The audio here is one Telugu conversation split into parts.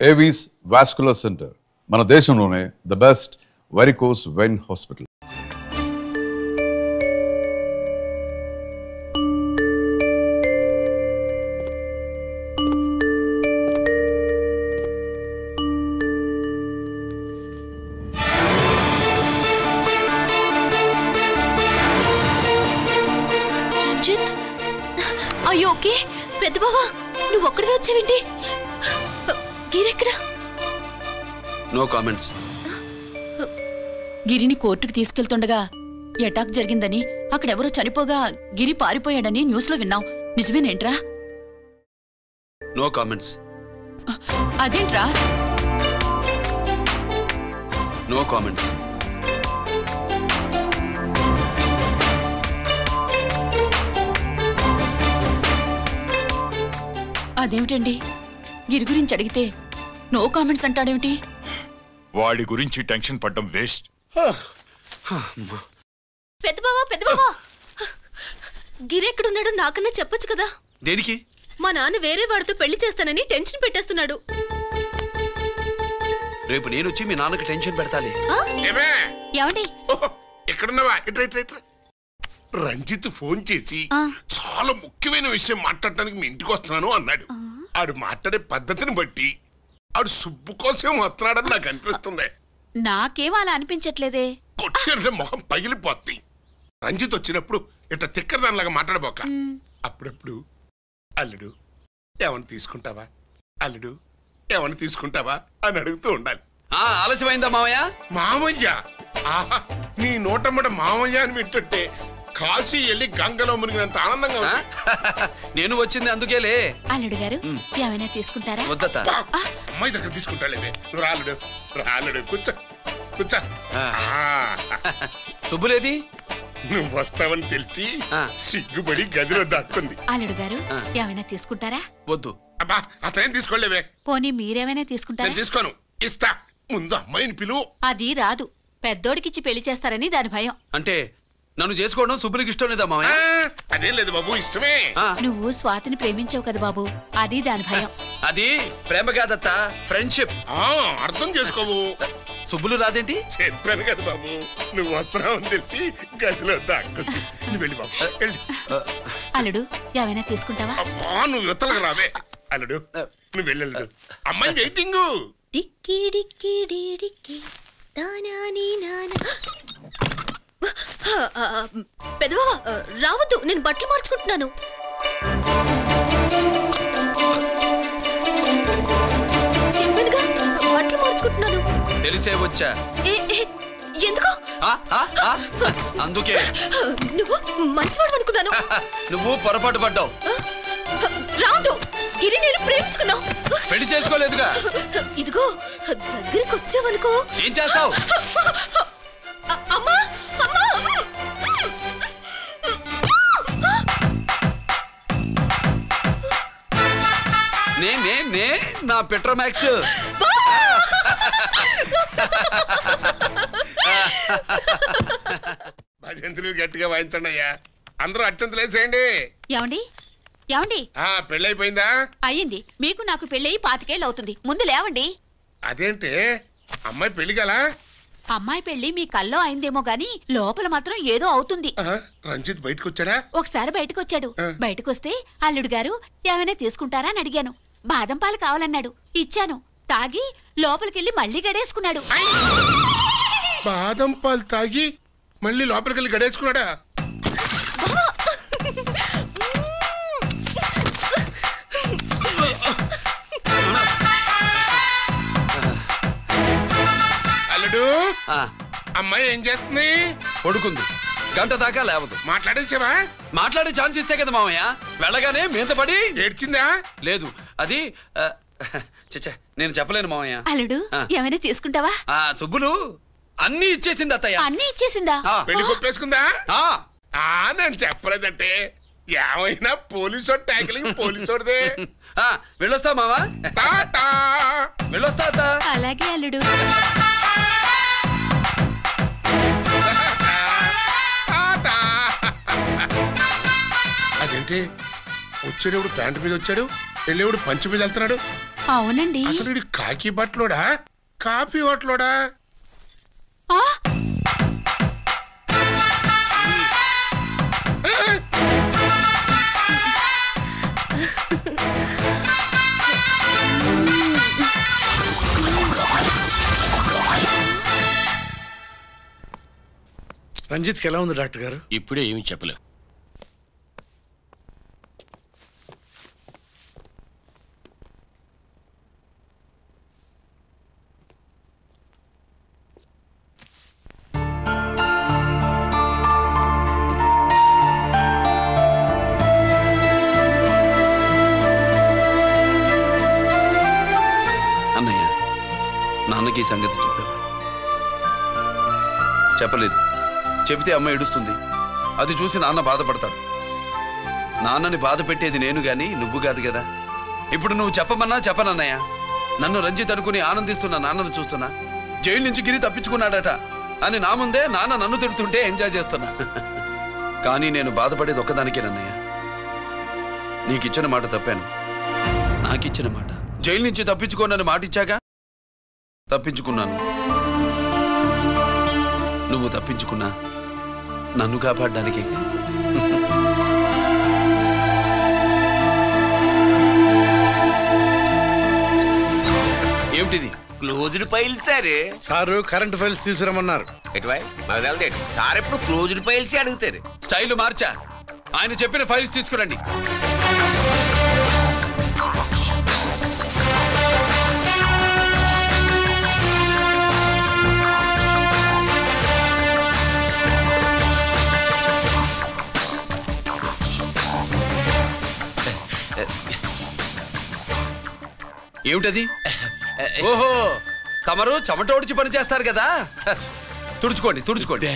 ఏవీస్ వాస్కులర్ సెంటర్ మన దేశంలోనే the best varicose vein hospital. అయ్యో ఓకే పెద్ద బావా నువ్వు ఒక్కడివే వచ్చావేంటి? గిరెక్కడా? No comments. గిరిని కోర్టుకు తీసుకెళ్తుండగా అటాక్ జరిగిందని అక్కడెవరో చనిపోగా గిరి పారిపోయాడని న్యూస్ లో విన్నాం. నిజమేనేంట్రా? No comments. అదేంట్రా? No comments. అదేమిటండి గిరి గురించి అడిగితే నో కామెంట్స్ అంటాడేమిటి? వాడి గురించి టెన్షన్ పడ్డం వేస్ట్. పెద్ద బావా గిరి ఎక్కడున్నాడు నాకన్నా చెప్పొచ్చు కదా. దేనికి? మా నాన్న వేరే వాడితో పెళ్లి చేస్తానని టెన్షన్ పెట్టేస్తున్నాడు. రేపు నేను వచ్చి మీ నాన్నకి టెన్షన్ పెడతాలి. ఏమండి ఎక్కడున్నావా? రంజిత్ ఫోన్ చేసి చాలా ముఖ్యమైన విషయం మాట్లాడటానికి మీ ఇంటికి వస్తున్నాను అన్నాడు. ఆడు మాట్లాడే పద్ధతిని బట్టి ఆడు సుబ్బు కోసం వస్తున్నాడని నాకు అనిపిస్తుంది. నాకేం అలా అనిపించట్లేదే. కొట్టిన మొహం పగిలిపోద్ది. రంజిత్ వచ్చినప్పుడు ఇట్లా తిక్కదానిలాగా మాట్లాడబోక అప్పుడప్పుడు అల్లుడు ఏమన్నా తీసుకుంటావా, అల్లుడు ఏమన్నా తీసుకుంటావా అని అడుగుతూ ఉండాలి. ఆలస్యమైందా మామయ్య? మామయ్య ఆహా, నీ నోటమ్మట మామయ్య అని వింటుంటే కాశీ వెళ్ళి గంగలో మునిగినంత ఆనందంగా ఉంది. నేను వచ్చింది అందుకేలే. అల్లుడు గారు ఏమైనా తీసుకుంటారా? వద్దత అమ్మాయి దగ్గర తీసుకుంటాలేవే. నువ్వు రాలుడు రాలుడు కూర్చో కూర్చో. సుబ్బులేది? నువ్వు వస్తావని తెలిసి సిగ్గుపడి గదిలో దాక్కుంది. అల్లుడు గారు ఏమైనా తీసుకుంటారా? వద్దు. అబ్బా అతనేం తీసుకోలేవే. పోనీ మీరేమైనా తీసుకుంటారా? నేను తీసుకోను, ఇస్తా. ముందు అమ్మాయిని పిలువు. అది రాదు. పెద్దోడికిచ్చి పెళ్లి చేస్తారని దాని భయం. అంటే నన్ను చేసుకోవడం సుబ్బులకి ఇష్టం లేదా మామయ్య? అదేం లేదు బాబు, ఇష్టమే. నువ్వు స్వాతిని ప్రేమించావు కదా బాబు, అది దాని భయం. అది ప్రేమ కాదత్త, ఫ్రెండ్షిప్. అర్థం చేసుకోవు. సుబ్బులు రాదేంటి? చెప్పాను కదా బాబు, నువ్వు వస్తున్నావని తెలిసి గదిలో దాక్కుంది. నువ్వు వెళ్ళి బాబు వెళ్ళి. అల్లుడు ఏమైనా తీసుకుంటావా? అబ్బా నువ్వు యువతలకు రావే. అల్లుడు నువ్వు వెళ్ళడు, అమ్మాయి వెయిటింగ్. డిక్కి డిక్కి డిక్కి దానాని నానా. పెద్దవా రావద్దు, నేను బట్టలు మార్చుకుంటున్నాను. చెప్పానుగా బట్టలు మార్చుకుంటున్నాను. తెలిసే వచ్చా. ఎందుకు? అందుకే. నువ్వు మంచివాడు అనుకున్నాను. నువ్వు పొరపాటు పడ్డావు. రాదు, గిరి నేను ప్రేమించుకున్నావు. పెళ్లి చేసుకోలేదుగా. ఇదిగో దగ్గరికి వచ్చావనుకో. ఏం చేస్తావు? అమ్మా అమ్మా. నే నా పెట్రోమాక్స్. భజంత్రులు గట్టిగా వాయించండి అయ్యా. అందరూ అత్యంతలు వేసేయండి. ఏమండి ఏమండి? పెళ్ళైపోయిందా? అయ్యింది. మీకు నాకు పెళ్ళయి 25 ఏళ్ళు అవుతుంది. ముందు లేవండి. అదేంటే అమ్మాయి పెళ్లి గల? అమ్మాయి పెళ్లి మీ కల్లో అయిందేమో గాని లోపల మాత్రం ఏదో అవుతుంది. రంజిత్ బయటకు వచ్చాడా? ఒకసారి బయటకు వచ్చాడు. బయటకు వస్తే అల్లుడు గారు ఏమైనా తీసుకుంటారా అని అడిగాను. బాదం పాలు కావాలన్నాడు. ఇచ్చాను. తాగి లోపలికెళ్ళి మళ్ళీ గడేసుకున్నాడు. బాదం పాలు తాగి మళ్ళీ లోపలికెళ్ళి గడేసుకున్నాడా? అల్లుడు అమ్మాయి ఏం చేస్తుంది? పడుకుంది. గంట దాకా లేవదు. మాట్లాడేసావా? మాట్లాడే ఛాన్స్ ఇస్తే కదా మామయ్య. వెళ్ళగానే మీద పడి ఏడ్చిందా? లేదు, అది చచ్చా నేను చెప్పలేను మామయ్య. అల్లుడు ఏమైనా తీసుకుంటావా? సుబ్బులు అన్ని ఇచ్చేసింది అత్తయ్య. అన్ని ఇచ్చేసిందా? పెళ్లి కొప్పేసుకుందా? నేను చెప్పలేదంటే ఏమైనా పోలీసోడు ట్యాకిలింగ్ పోలీసోడిదే. వెళ్ళొస్తా మావా. వెళ్ళొస్తా అత్త. అలాగే అల్లుడు. అదేంటి వచ్చేటప్పుడు ప్యాంటు మీద వచ్చాడు, వెళ్ళేవాడు పంచి మీద వెళ్తున్నాడు. అవునండి. అసలు వీడు కాకి బట్టలోడా కాఫీ హోటలోడా? ఆ? రంజిత్కి ఎలా ఉంది డాక్టర్ గారు? ఇప్పుడే ఏమీ చెప్పలేం. అన్నయ్య, నాన్నకి ఈ సంగతి చెప్పావా? చెప్పలేదు. చెబితే అమ్మ ఏడుస్తుంది. అది చూసి నాన్న బాధపడతాడు. నాన్నని బాధ పెట్టేది నేను గాని నువ్వు కాదు కదా. ఇప్పుడు నువ్వు చెప్పమన్నా చెప్పనన్నయ్య. నన్ను రంజిత్ అనుకుని ఆనందిస్తున్న నాన్నను చూస్తున్నా. జైలు నుంచి గిరి తప్పించుకున్నాడట అని నా ముందే నాన్న నన్ను తిడుతుంటే ఎంజాయ్ చేస్తున్నా. కానీ నేను బాధపడేది ఒక్కదానికేనన్నయ్య. నీకిచ్చిన మాట తప్పాను. నాకిచ్చిన మాట. జైలు నుంచి తప్పించుకోనని మాటిచ్చాగా తప్పించుకున్నాను. నువ్వు తప్పించుకున్నా నన్ను కాపాడడానికి. ఏమిటిది? Closed files sir. Sir current files తీసుకురమ్మన్నారు. ఎటువై మాకు తెలదేంటి సార్, ఎప్పుడు క్లోజ్డ్ ఫైల్స్ అడుగుతారు. స్టైల్ మార్చా. ఆయన చెప్పిన ఫైల్స్ తీసుకురండి. ఏమిటది? ఓహో, తమరు చెమట ఓడిచి పని చేస్తారు కదా. తుడుచుకోండి తుడుచుకోండి.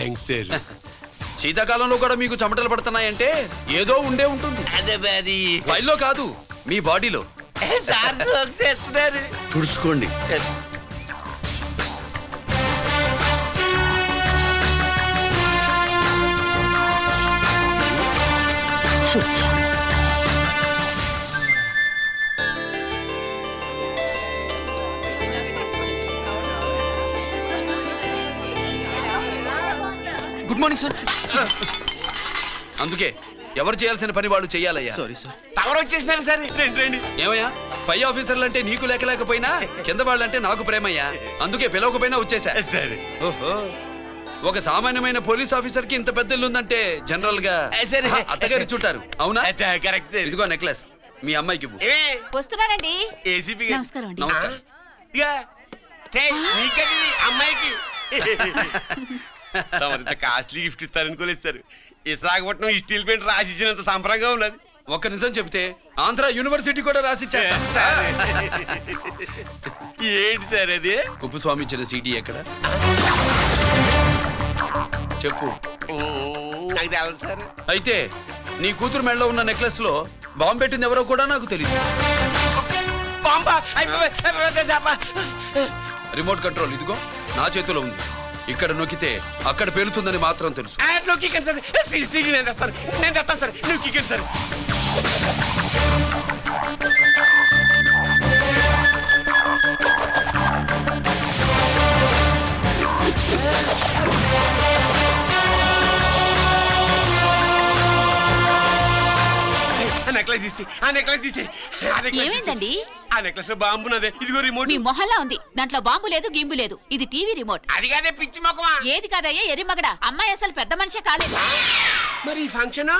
శీతాకాలంలో కూడా మీకు చెమటలు పడుతున్నాయంటే ఏదో ఉండే ఉంటుంది. అదే ఫైల్లో కాదు, మీ బాడీలో. సార్ చేస్తున్నారు. తుడుచుకోండి. Good morning sir. అందుకే ఎవరు చేయాల్సిన పని వాళ్ళు చెయ్యాలయ్యా. Sorry sir. తమరు వచ్చేసినారు సార్. రండి రండి. ఏమయ్యా, పై ఆఫీసర్లు అంటే నీకు లేకపోయినా కింద వాళ్ళంటే నాకు ప్రేమయ్యా. అందుకే పిలవకపోయినా వచ్చేసా. సరే. ఓహో, ఒక సామాన్యమైన పోలీస్ ఆఫీసర్ కి ఇంత పెద్ద ఇల్లు ఉందంటే జనరల్ గా అత్తగారు చుట్టారు. అవునా? కరెక్ట్. ఇదిగో నెక్లెస్ మీ అమ్మాయికి ఇవ్వు. వస్తున్నానండి. ఏసీపీ నమస్కారం అండి. నమస్కారం. నీకది అమ్మాయికి కాస్ట్లీ గిఫ్ట్ ఇస్తారనుకోలేదు సార్. విశాఖపట్నం స్టీల్ పెయింట్ రాసిచ్చినంత సంబరంగా ఉన్నది. ఒక్క నిజం చెప్తే ఆంధ్ర యూనివర్సిటీ కూడా రాసిచ్చా. ఏంటి సార్ అది? కుప్పస్వామి ఇచ్చిన సీడీ ఎక్కడ చెప్పు. నాకు తెలదు సార్. అయితే నీ కూతురు మెడలో ఉన్న నెక్లెస్ లో బాంబు పెట్టింది ఎవరో కూడా నాకు తెలియదు. రిమోట్ కంట్రోల్ ఇదిగో నా చేతిలో ఉంది. ఇక్కడ నొక్కితే అక్కడ పేలుతుందని మాత్రం తెలుసు. నేను తెస్తాను సార్. నువ్వు సార్. నెక్లెస్ తీసి ఏమైందండి? ఆ నెక్లెస్ లో బాంబు ఉన్నదే. ఇదిగో రిమోట్. మీ మొహల్లా ఉంది. దాంట్లో బాంబు లేదు, గింబు లేదు. ఇది టీవీ రిమోట్. అది కాదే పిచ్చి మొక్కమా. ఏది కాదయ్యా ఎరిమగడ. అమ్మాయి అసలు పెద్ద మనిషే కాలేదు. మరి ఈ ఫంక్షన్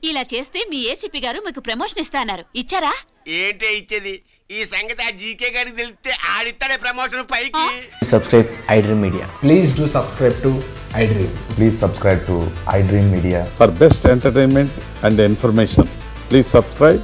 ఇలా చేస్తే మీ ఏసీపీ గారు మీకు ప్రమోషన్ ఇస్తా అన్నారు. ఇచ్చారా? ఏంటే ఇచ్చేది? ఈ సంగతి ఆ జీకే గారికి తెలిస్తే ఆడిస్తాడే ప్రమోషన్ పైకి. Subscribe iDream Media. Please do subscribe to iDream. Please subscribe to iDream Media. For best entertainment and information, please subscribe